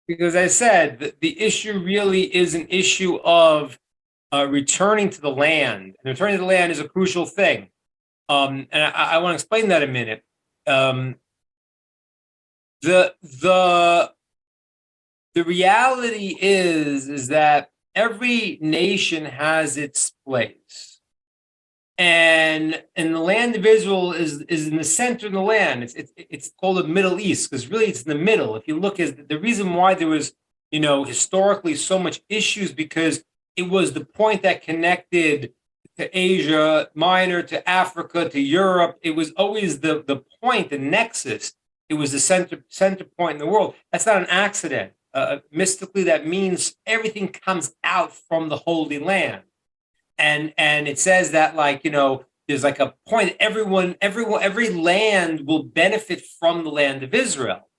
Because I said that the issue really is an issue of returning to the land. And returning to the land is a crucial thing. And I want to explain that in a minute. Um, the the the reality is that every nation has its place, and the land of Israel is in the center of the land. It's called the Middle East because really it's in the middle. If you look, is the reason why there was historically so much issues because it was the point that connected to Asia Minor, to Africa, to Europe. It was always the point, the nexus. It was the center point in the world. That's not an accident. Mystically, that means everything comes out from the Holy Land, and it says that there's like a point. Every land will benefit from the land of Israel,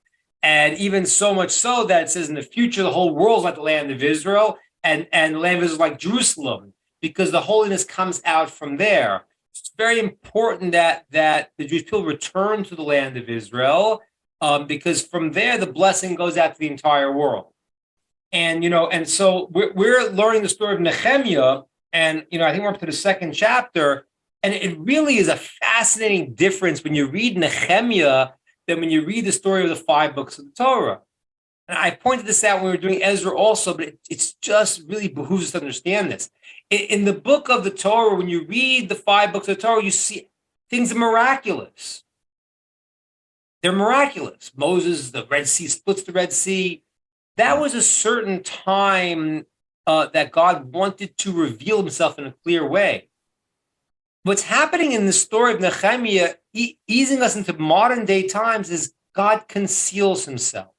and even so much so that it says in the future the whole world's like the land of Israel, and the land of Israel is like Jerusalem because the holiness comes out from there. It's very important that the Jewish people return to the land of Israel, because from there the blessing goes out to the entire world. And so we're learning the story of Nehemiah, and I think we're up to the second chapter, and it really is a fascinating difference when you read Nehemiah than when you read the story of the 5 books of the Torah. And I pointed this out when we were doing Ezra also, but it's just really behooves us to understand this. In the book of the Torah, when you read the 5 books of the Torah, you see things are miraculous. They're miraculous. Moses, the Red Sea splits the Red Sea. That was a certain time that God wanted to reveal himself in a clear way. What's happening in the story of Nehemiah, easing us into modern day times, is God conceals himself.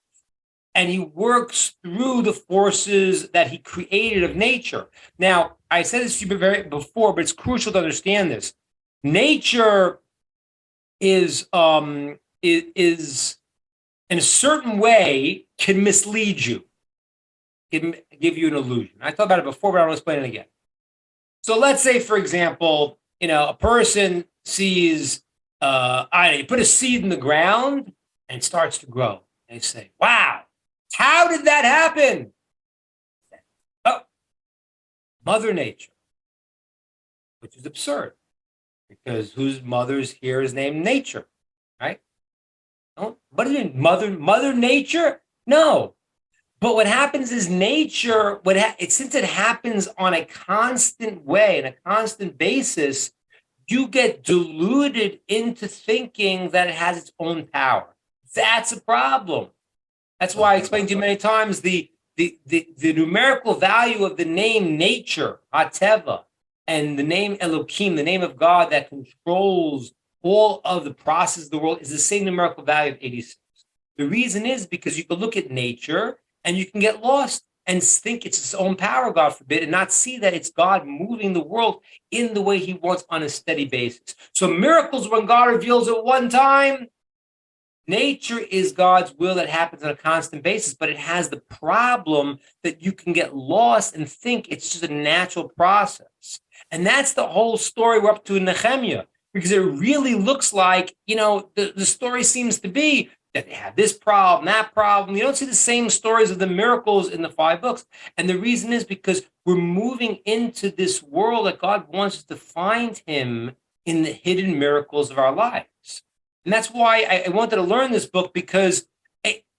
And he works through the forces that he created of nature. Now, I said this to you before, but it's crucial to understand this. Nature is in a certain way can mislead you, can give you an illusion. I thought about it before, but I want to explain it again. So let's say, for example, a person sees, you put a seed in the ground and it starts to grow. They say, wow, how did that happen? Oh, Mother Nature, which is absurd because whose mother's here is named Nature, right? What do you mean, Mother Nature? No. But what happens is nature, since it happens on a constant way, on a constant basis, you get deluded into thinking that it has its own power. That's a problem. That's why I explained to you many times the numerical value of the name nature, Hateva, and the name Elohim, the name of God that controls all of the process of the world, is the same numerical value of 86. The reason is because you can look at nature and you can get lost and think it's its own power, God forbid, and not see that it's God moving the world in the way he wants on a steady basis. So miracles, when God reveals at one time, nature is God's will that happens on a constant basis, but it has the problem that you can get lost and think it's just a natural process. And that's the whole story we're up to in Nehemiah, because it really looks like, the story seems to be that they have this problem, that problem. You don't see the same stories of the miracles in the 5 books. And the reason is because we're moving into this world that God wants us to find him in the hidden miracles of our lives. And that's why I wanted to learn this book, because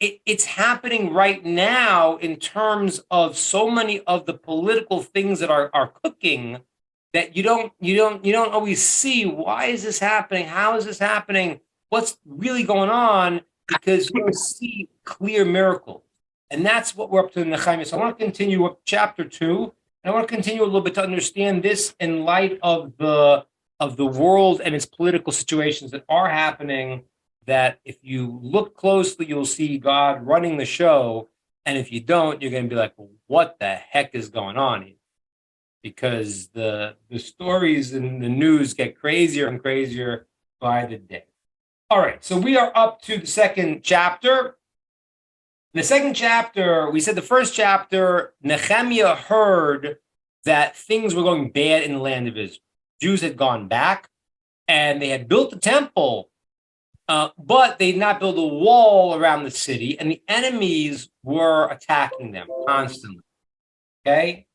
it's happening right now in terms of so many of the political things that are cooking, that you don't always see. Why is this happening? How is this happening? What's really going on? Because you don't see clear miracles. And that's what we're up to in Nehemiah. So I want to continue with chapter 2. And I want to continue a little bit to understand this in light of the world and its political situations that are happening, that if you look closely, you'll see God running the show. And if you don't, you're going to be like, well, what the heck is going on here? Because the stories in the news get crazier and crazier by the day. All right, so we are up to the second chapter. In the second chapter, we said the first chapter, Nehemiah heard that things were going bad in the land of Israel. Jews had gone back, and they had built the temple, But they did not build a wall around the city, and the enemies were attacking them constantly. Okay?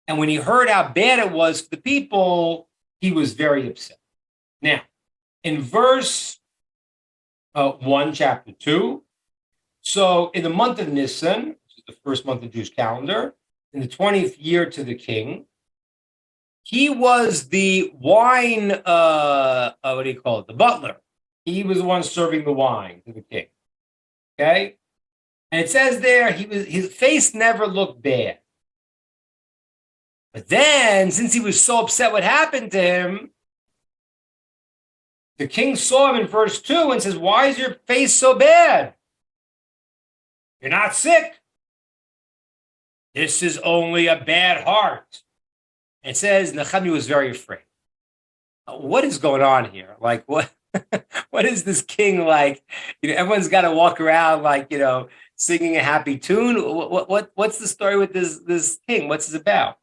And when he heard how bad it was for the people, he was very upset. Now, in verse 1, chapter 2, so in the month of Nisan, which is the first month of Jewish calendar, in the 20th year to the king, he was the wine, what do you call it? The butler. He was the one serving the wine to the king. Okay? And it says there, his face never looked bad. But then, since he was so upset what happened to him, the king saw him in verse 2 and says, why is your face so bad? You're not sick. This is only a bad heart. It says Nehemiah was very afraid. What is going on here? Like, what? What is this king like? Everyone's got to walk around like, singing a happy tune. What's the story with this king? What's this about?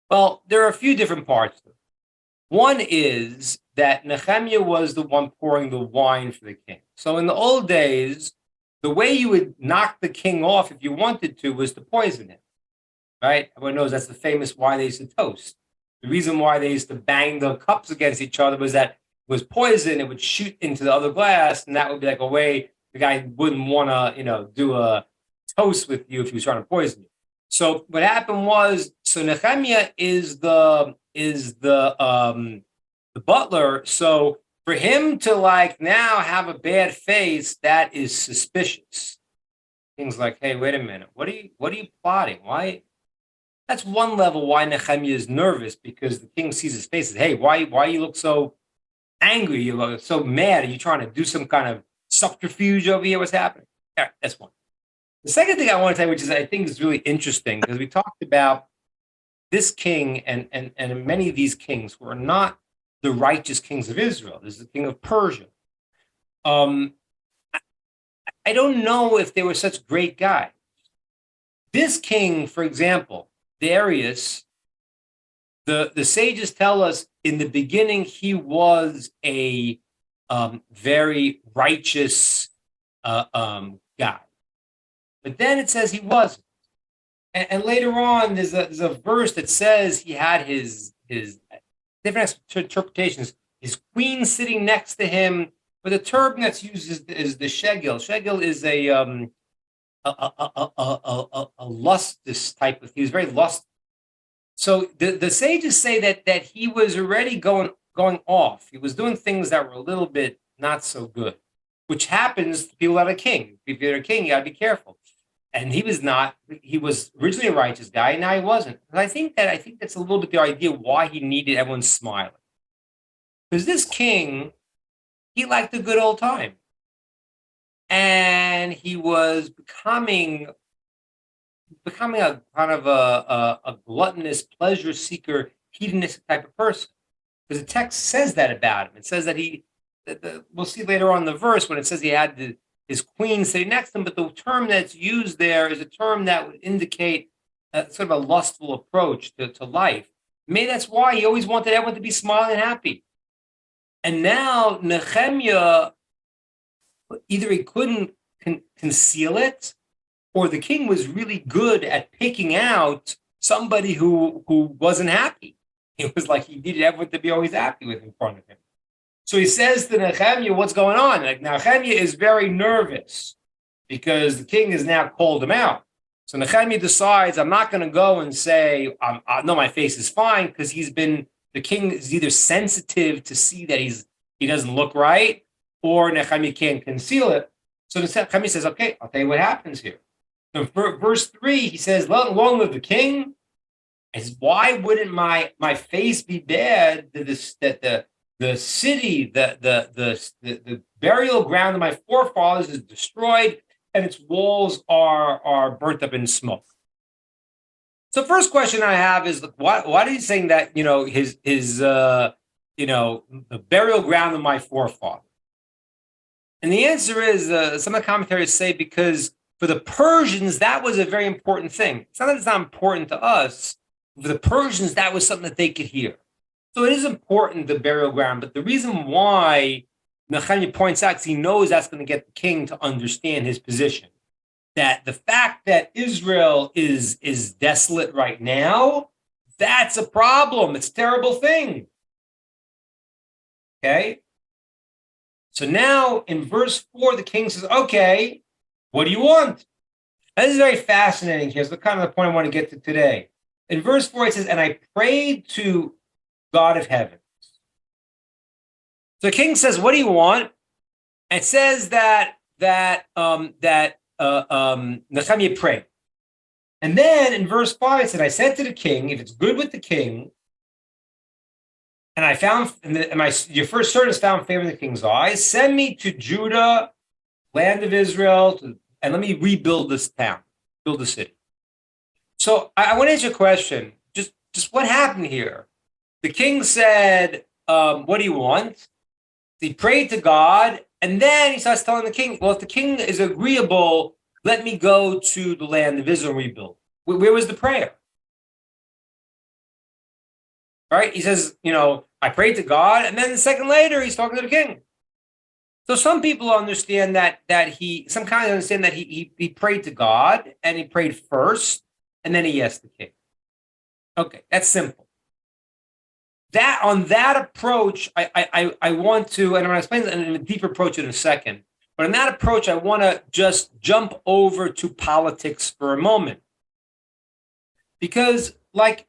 Well, there are a few different parts to it. One is that Nehemiah was the one pouring the wine for the king. So in the old days, the way you would knock the king off if you wanted to was to poison him, right? Everyone knows that's the famous why they used to toast. The reason why they used to bang the cups against each other was that it was poison. It would shoot into the other glass, and that would be like a way the guy wouldn't want to, do a toast with you if he was trying to poison you. So what happened was, so Nehemiah is the butler. So for him to now have a bad face, that is suspicious. Things like, hey, wait a minute, what are you plotting? Why? That's one level why Nehemiah is nervous, because the king sees his face and says, hey, why you look so angry? You look so mad. Are you trying to do some kind of subterfuge over here? What's happening? All right, that's one. The second thing I want to tell you, which is I think is really interesting, because we talked about this king and many of these kings who are not the righteous kings of Israel. This is the king of Persia. I don't know if they were such great guys. This king, for example, Darius, the sages tell us in the beginning he was a very righteous guy. But then it says he wasn't. And later on, there's a verse that says he had his different interpretations. His queen sitting next to him, but the term that's used is the shegel. Shegel is a lustous type of. He was very lustful. So the sages say that he was already going off. He was doing things that were a little bit not so good, which happens to people that are king. If you're a king, you got to be careful. And he was not. He was originally a righteous guy, and now he wasn't. And I think that's a little bit the idea why he needed everyone smiling, because this king, he liked a good old time, and he was becoming a kind of a gluttonous, pleasure seeker, hedonistic type of person. Because the text says that about him. It says that we'll see later on in the verse when it says he had his queen sitting next to him, but the term that's used there is a term that would indicate sort of a lustful approach to life. Maybe that's why he always wanted everyone to be smiling and happy. And now Nehemiah, either he couldn't conceal it, or the king was really good at picking out somebody who wasn't happy. It was like he needed everyone to be always happy with in front of him. So he says to Nehemiah, what's going on? Like, Nehemiah is very nervous because the king has now called him out. So Nehemiah decides, I'm not going to go and say, no, my face is fine, because the king is either sensitive to see that he doesn't look right, or Nehemiah can't conceal it. So Nehemiah says, okay, I'll tell you what happens here. So verse 3, he says, long live the king. Why wouldn't my face be bad that the city, the burial ground of my forefathers is destroyed, and its walls are burnt up in smoke? So first question I have is, why are you saying that, the burial ground of my forefathers? And the answer is, some of the commentaries say, because for the Persians, that was a very important thing. It's not that it's not important to us. For the Persians, that was something that they could hear. So it is important, the burial ground, but the reason why Nehemiah points out, because he knows that's going to get the king to understand his position, that the fact that Israel is desolate right now, that's a problem. It's a terrible thing. Okay? So now in verse 4, the king says, okay, what do you want? And this is very fascinating here. It's the kind of the point I want to get to today. In verse 4, it says, and I prayed to God of heaven. So the king says, what do you want? It says that Nehemiah prayed. And then in verse 5, it said, I said to the king, if it's good with the king, and I found, your first servant has found favor in the king's eyes, send me to Judah, land of Israel, and let me rebuild this town, build the city. So I want to answer a question. Just what happened here? The king said, what do you want? He prayed to God, and then he starts telling the king, well, if the king is agreeable, let me go to the land of Israel and rebuild. Where was the prayer? Right? He says, I prayed to God, and then a second later, he's talking to the king. So some people understand some kind of understand that he prayed to God, and he prayed first, and then he asked the king. Okay, that's simple. On that approach, I want to, and I'm going to explain in a deeper approach in a second, but in that approach, I want to just jump over to politics for a moment. Because, I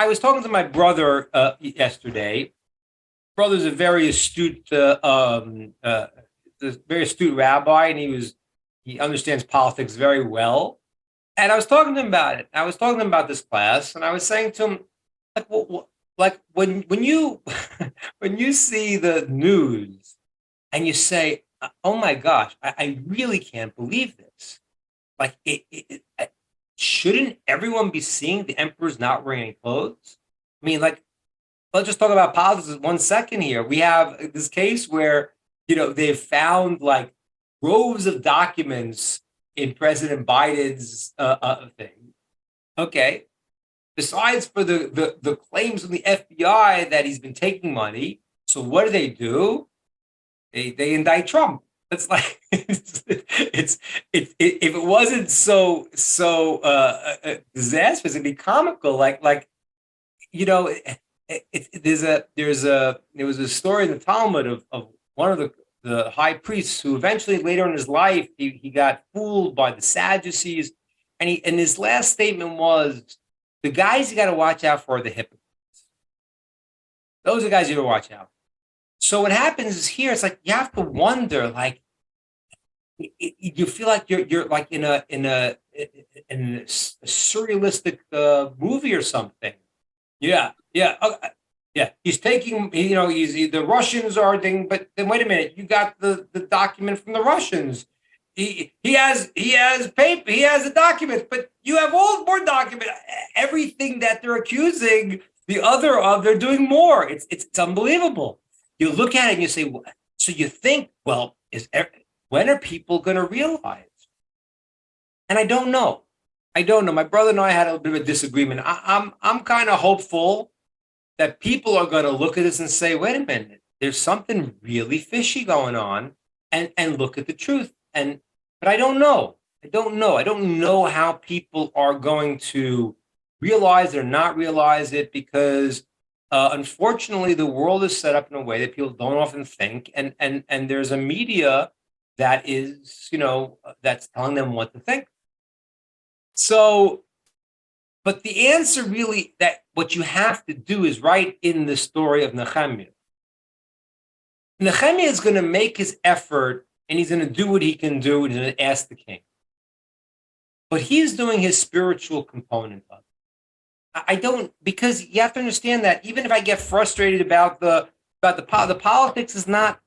was talking to my brother yesterday. Brother's a very astute, very astute rabbi, and he understands politics very well. And I was talking to him about it. I was talking to him about this class, and I was saying to him, when you when you see the news and you say, "Oh my gosh, I really can't believe this," shouldn't everyone be seeing the emperor's not wearing any clothes? I mean, let's just talk about politics 1 second here. We have this case where they've found groves of documents in President Biden's thing. Okay. Besides for the claims from the FBI that he's been taking money, so what do? They indict Trump. It's like if it wasn't so disastrous, it'd be comical. There was a story in the Talmud of one of the high priests who eventually later in his life he got fooled by the Sadducees, and his last statement was, the guys you got to watch out for are the hypocrites. Those are the guys you got to watch out. So what happens is here, it's you have to wonder, you feel like you're like in a surrealistic movie or something. Yeah. He's taking, the Russians are thing, but then wait a minute, you got the document from the Russians. He has paper, he has a document, but you have all more documents. Everything that they're accusing the other of, they're doing more. It's unbelievable. You look at it and you say, so you think, well, when are people going to realize? And I don't know. My brother and I had a bit of a disagreement. I'm kind of hopeful that people are going to look at this and say, wait a minute, there's something really fishy going on, and look at the truth. But I don't know. I don't know how people are going to realize it or not realize it, because unfortunately the world is set up in a way that people don't often think, and there's a media that is, that's telling them what to think. So, but the answer really, that what you have to do is right in the story of Nehemiah. Nehemiah is going to make his effort, and he's going to do what he can do, and he's going to ask the king. But he's doing his spiritual component of it. Because you have to understand that even if I get frustrated about the politics, is not,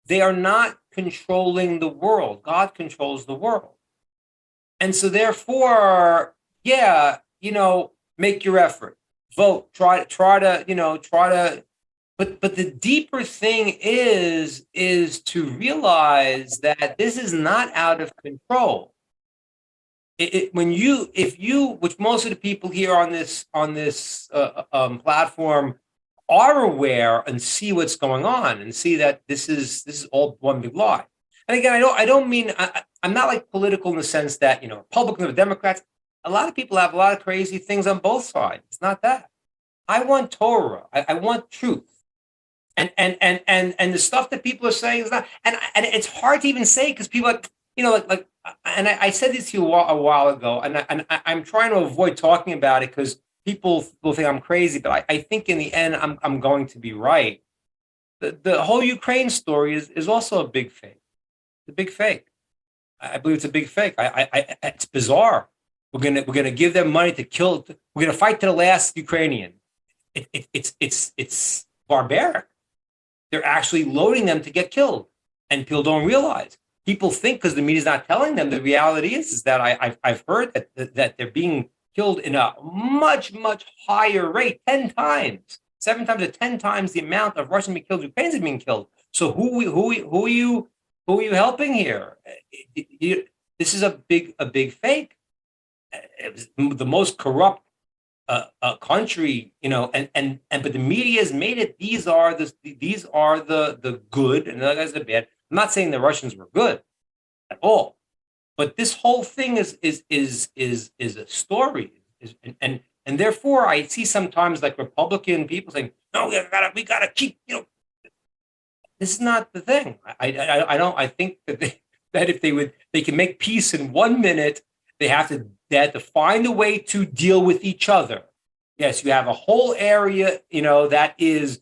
they are not controlling the world. God controls the world. And so therefore, make your effort, vote, try to, but the deeper thing is to realize that this is not out of control. Which most of the people here on this platform are aware and see what's going on and see that this is all one big lie. And again, I don't mean I'm not like political in the sense that Republicans or Democrats. A lot of people have a lot of crazy things on both sides. It's not that. I want Torah. I want truth. And the stuff that people are saying is not. And it's hard to even say because people like. And I said this to you a while ago, and I'm trying to avoid talking about it because people will think I'm crazy. But I think in the end, I'm going to be right. The whole Ukraine story is also a big fake. It's a big fake. I believe it's a big fake. It's bizarre. We're gonna give them money to kill. We're gonna fight to the last Ukrainian. It's barbaric. They're actually loading them to get killed, and people don't realize. People think because the media's not telling them. The reality is that I've heard that they're being killed in a much higher rate, 10 times, 7 times to 10 times the amount of Russians being killed. Ukrainians are being killed. So who are you helping here? This is a big fake. It was the most corrupt country, but the media has made it. These are the good, and the other guys are bad. I'm not saying the Russians were good at all, but this whole thing is a story, and therefore I see sometimes like Republican people saying, no, we gotta keep, this is not the thing. I think that if they can make peace in 1 minute, they have to find a way to deal with each other. Yes, you have a whole area, that is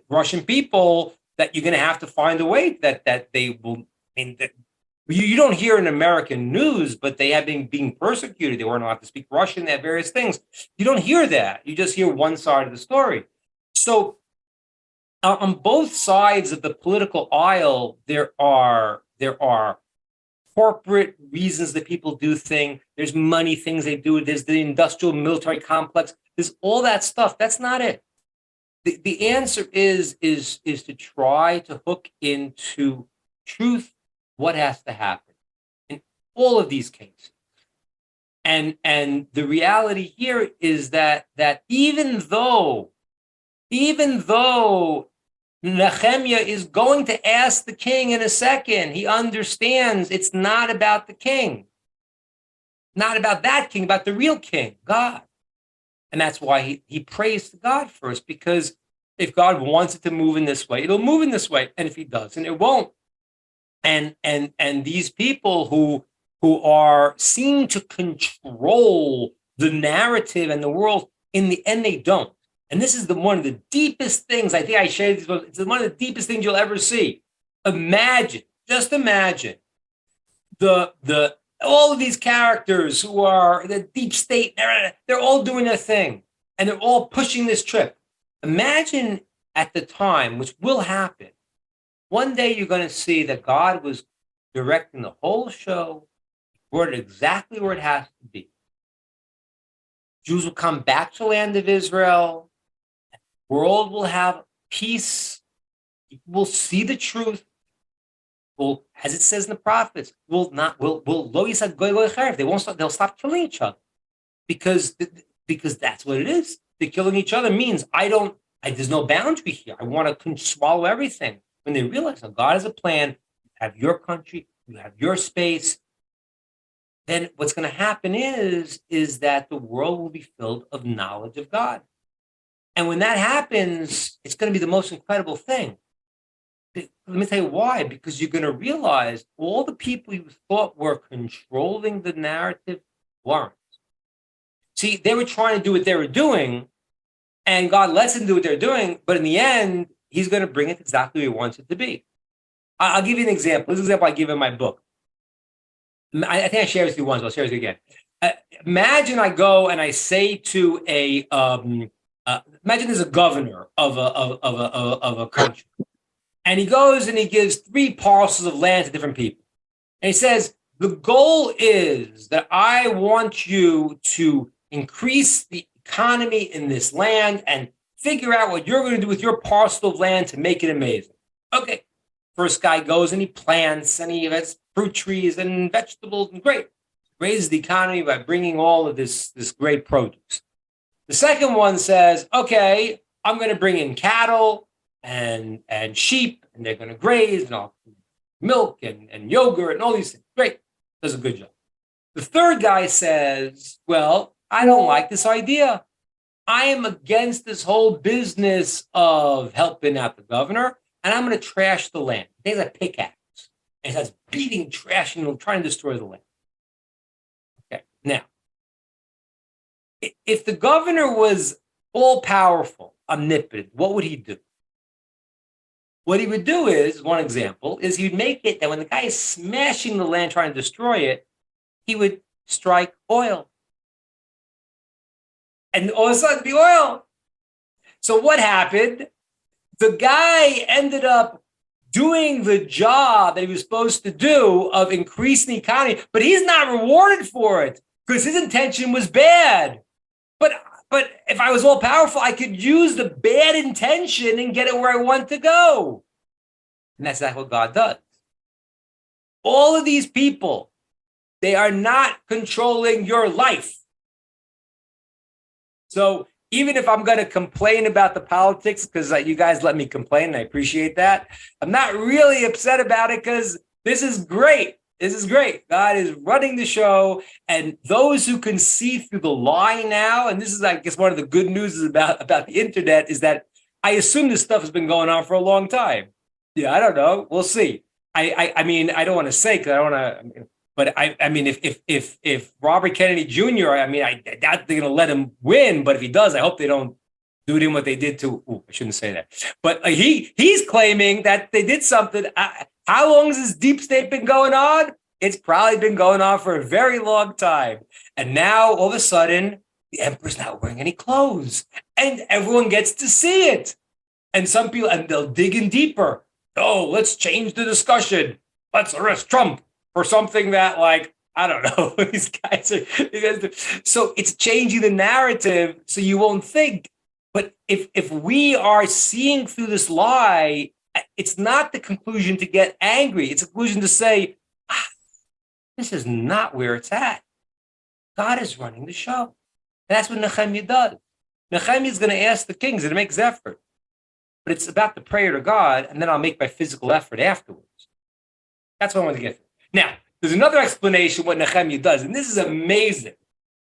Russian people that you're going to have to find a way that they will. You don't hear in American news, but they have been being persecuted. They weren't allowed to speak Russian. They have various things. You don't hear that. You just hear one side of the story. So on both sides of the political aisle, there are corporate reasons that people do things. There's money things they do. There's the industrial military complex. There's all that stuff. That's not it. The answer is to try to hook into truth what has to happen in all of these cases. And the reality here is that even though Nehemiah is going to ask the king in a second, he understands it's not about the king, not about that king, about the real king, God. And that's why he prays to God first, because if God wants it to move in this way, it'll move in this way. And if he doesn't, it won't. And these people who are seen to control the narrative and the world, in the end, they don't. And this is one of the deepest things, I think I shared this, it's one of the deepest things you'll ever see. Just imagine all of these characters who are the deep state, they're all doing their thing, and they're all pushing this trip. Imagine at the time, which will happen, one day you're going to see that God was directing the whole show, brought it exactly where it has to be. Jews will come back to the land of Israel. The world will have peace. People will see the truth. Well, as it says in the prophets, they'll stop killing each other, because that's what it is. They're killing each other means there's no boundary here. I want to swallow everything. When they realize that God has a plan, you have your country, you have your space, then what's going to happen is that the world will be filled of knowledge of God. And when that happens, it's going to be the most incredible thing. Let me tell you why. Because you're going to realize all the people you thought were controlling the narrative weren't. See, they were trying to do what they were doing, and God lets them do what they're doing, but in the end, he's going to bring it exactly where he wants it to be. I'll give you an example. This is an example I give in my book. I think I shared it with you once, but I'll share it with you again. Imagine I go and I say to imagine there's a governor of a country, and he goes and he gives 3 parcels of land to different people. And he says, the goal is that I want you to increase the economy in this land and figure out what you're going to do with your parcel of land to make it amazing. Okay. First guy goes and he plants and he has fruit trees and vegetables, and great. Raises the economy by bringing all of this great produce. The second one says, okay, I'm going to bring in cattle and sheep, and they're going to graze, and I'll milk and yogurt and all these things. Great. Does a good job. The third guy says, well, I don't like this idea. I am against this whole business of helping out the governor, and I'm going to trash the land. He takes a pickaxe and starts beating, trashing, and trying to destroy the land. Okay. Now, if the governor was all powerful, omnipotent, what would he do? What he would do is, one example, is he'd make it that when the guy is smashing the land trying to destroy it, he would strike oil. And all of a sudden, the oil. So what happened? The guy ended up doing the job that he was supposed to do of increasing the economy, but he's not rewarded for it because his intention was bad. But if I was all powerful, I could use the bad intention and get it where I want to go. And that's not what God does. All of these people, they are not controlling your life. So even if I'm going to complain about the politics, because you guys let me complain, and I appreciate that, I'm not really upset about it because this is great. This is great. God is running the show, and those who can see through the lie now, and this is, I guess, one of the good news about the internet is that I assume this stuff has been going on for a long time. Yeah, I don't know. We'll see. I mean, I don't want to say because I don't want to, but I mean, if Robert Kennedy Jr., I mean, I doubt they're going to let him win, but if he does, I hope they don't do to him what they did to. I shouldn't say that, but he's claiming that they did something. How long has this deep state been going on? It's probably been going on for a very long time. And now, all of a sudden, the emperor's not wearing any clothes. And everyone gets to see it. And some people, and they'll dig in deeper. Oh, let's change the discussion. Let's arrest Trump for something that, like, I don't know. These guys are. So it's changing the narrative so you won't think. But if we are seeing through this lie, it's not the conclusion to get angry. It's a conclusion to say, this is not where it's at. God is running the show. And that's what Nehemiah does. Nehemiah is going to ask the kings and makes effort. But it's about the prayer to God, and then I'll make my physical effort afterwards. That's what I want to get to. Now, there's another explanation what Nehemiah does, and this is amazing.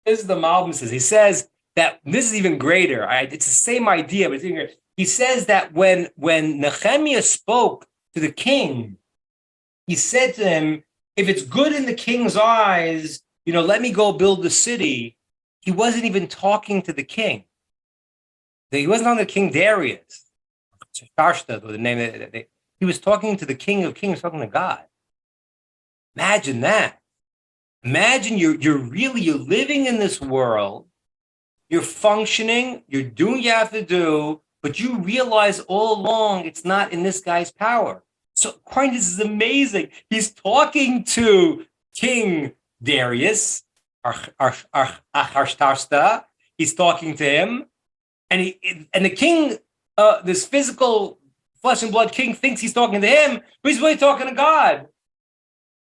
This is the Malbim says. He says that this is even greater. It's the same idea, but it's even greater. He says that when Nehemiah spoke to the king, he said to him, if it's good in the king's eyes, let me go build the city. He wasn't even talking to the king. He wasn't on the King Darius. The name. He was talking to the King of Kings, talking to God. Imagine that. Imagine you're living in this world. You're functioning. You're doing what you have to do. But you realize all along it's not in this guy's power. So this is amazing. He's talking to King Darius, Artashasta. He's talking to him, and the king, this physical flesh and blood king, thinks he's talking to him, but he's really talking to God.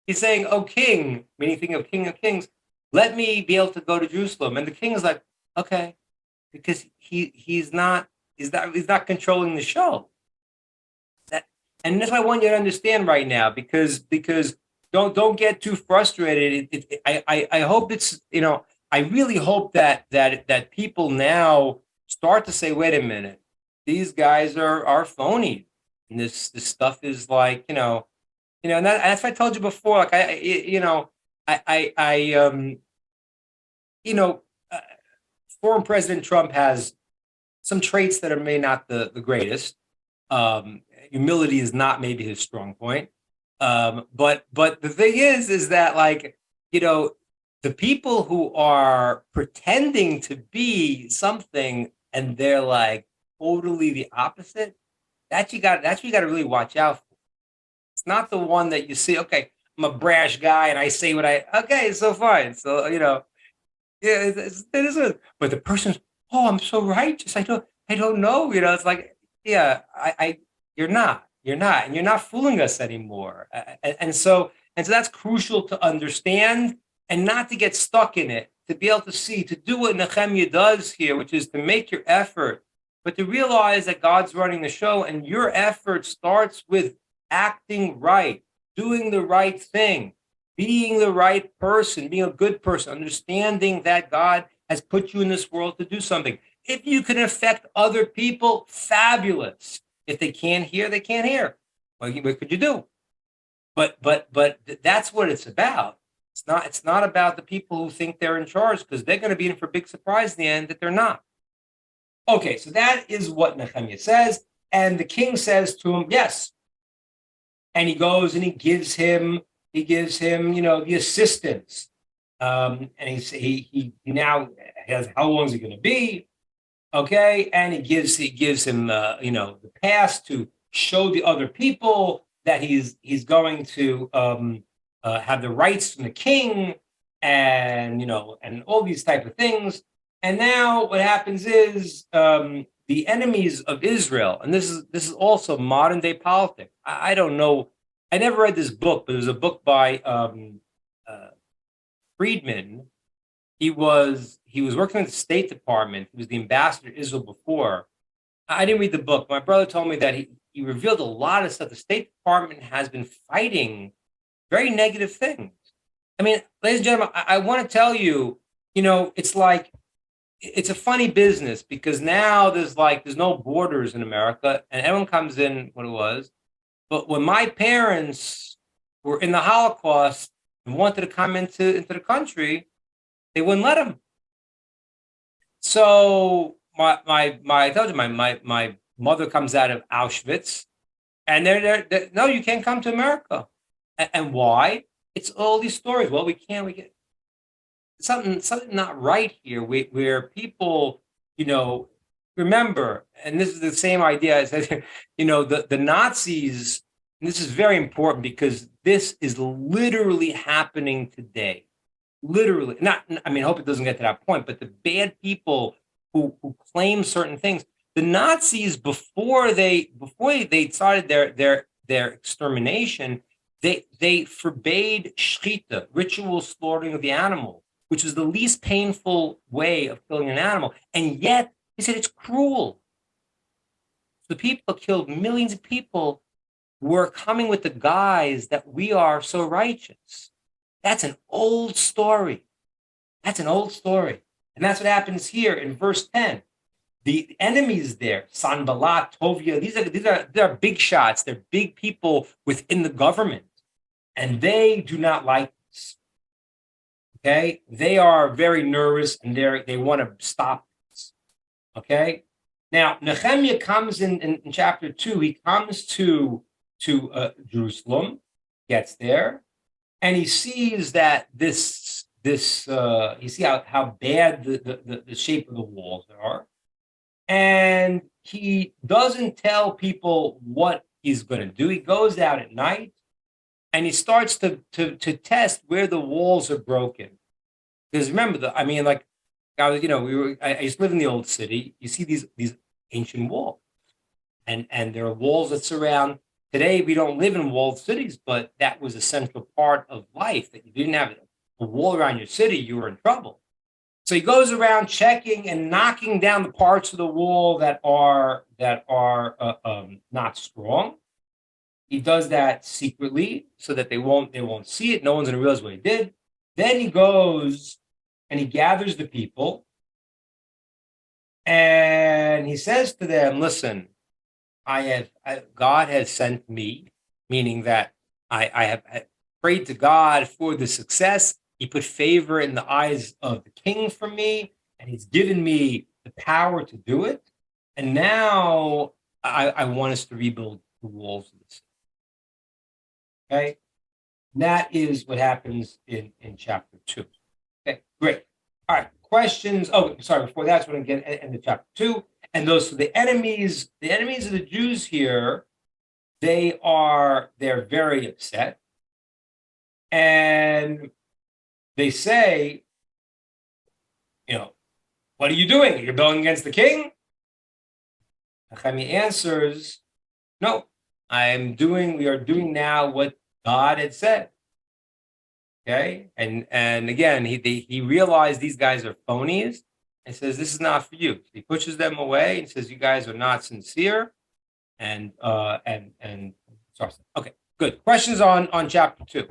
He's saying, "Oh, King," meaning thinking of King of Kings, let me be able to go to Jerusalem. And the king is like, "Okay," because he's not controlling the show. And that's what I want you to understand right now, because don't get too frustrated. I hope it's, I really hope that people now start to say, wait a minute, these guys are phony. And this stuff is like, and that's what I told you before. Like former President Trump has some traits that may not the greatest. Humility is not maybe his strong point. But the thing is that, like, the people who are pretending to be something and they're like totally the opposite, that's what you got to really watch out for. It's not the one that you see, okay, I'm a brash guy and I say what okay, so fine. So, yeah, it is. But the person's, oh, I'm so righteous. I don't know. It's like, yeah, you're not, and you're not fooling us anymore. And so that's crucial to understand and not to get stuck in it, to be able to see, to do what Nehemiah does here, which is to make your effort but to realize that God's running the show, and your effort starts with acting right, doing the right thing, being the right person, being a good person, understanding that God has put you in this world to do something. If you can affect other people, fabulous. If they can't hear, they can't hear. What could you do? But that's what it's about. It's not about the people who think they're in charge, because they're going to be in for a big surprise in the end that they're not. Okay, so that is what Nehemiah says, and the king says to him, "Yes." And he goes and he gives him the assistance, and he now has, how long is it going to be? Okay, and he gives him the pass to show the other people that he's going to have the rights from the king, and and all these type of things. And now what happens is, the enemies of Israel, and this is also modern day politics. I don't know. I never read this book, but there's a book by Friedman. He was working in the State Department. He was the ambassador to Israel before. I didn't read the book. My brother told me that he revealed a lot of stuff. The State Department has been fighting very negative things. I mean, ladies and gentlemen, I want to tell you, it's like, it's a funny business, because now there's no borders in America, and everyone comes in what it was. But when my parents were in the Holocaust and wanted to come into the country, they wouldn't let them. So I told you, my mother comes out of Auschwitz, and they're no, you can't come to America. And why? It's all these stories. Well, we get something not right here, where people, remember, and this is the same idea as the Nazis. And this is very important, because this is literally happening today. Literally, not. I mean, I hope it doesn't get to that point. But the bad people who claim certain things, the Nazis, before they started their extermination, they forbade shechita, ritual slaughtering of the animal, which is the least painful way of killing an animal, and yet they said it's cruel. The people who killed millions of people were coming with the guise that we are so righteous. That's an old story. That's an old story. And that's what happens here in verse 10. The enemies there, Sanballat, Tovia, these are big shots. They're big people within the government. And they do not like this. Okay? They are very nervous, and they want to stop this. Okay? Now, Nehemiah comes in chapter 2. He comes to Jerusalem, gets there, and he sees that you see how bad the shape of the walls are, and he doesn't tell people what he's going to do. He goes out at night, and he starts to test where the walls are broken. Because remember, I used to live in the old city. You see these ancient walls, and there are walls that surround. Today, we don't live in walled cities, but that was a central part of life. That you didn't have a wall around your city, you were in trouble. So he goes around checking and knocking down the parts of the wall that are not strong. He does that secretly so that they won't see it. No one's going to realize what he did. Then he goes and he gathers the people, and he says to them, "Listen, God has sent me," meaning that I have prayed to God for the success. He put favor in the eyes of the king for me, and he's given me the power to do it. And now I want us to rebuild the walls of the city. Okay? And that is what happens in chapter 2. Okay, great. All right, questions. Oh, sorry, before that's when I get into chapter 2. And those are the enemies of the Jews here. They're very upset. And they say, what are you doing? You're rebelling against the king? Nehemiah answers, no, we are doing now what God had said. Okay? And again, he realized these guys are phonies. and says, "This is not for you." He pushes them away and says, "You guys are not sincere," and starts. Okay, good. Questions on chapter 2.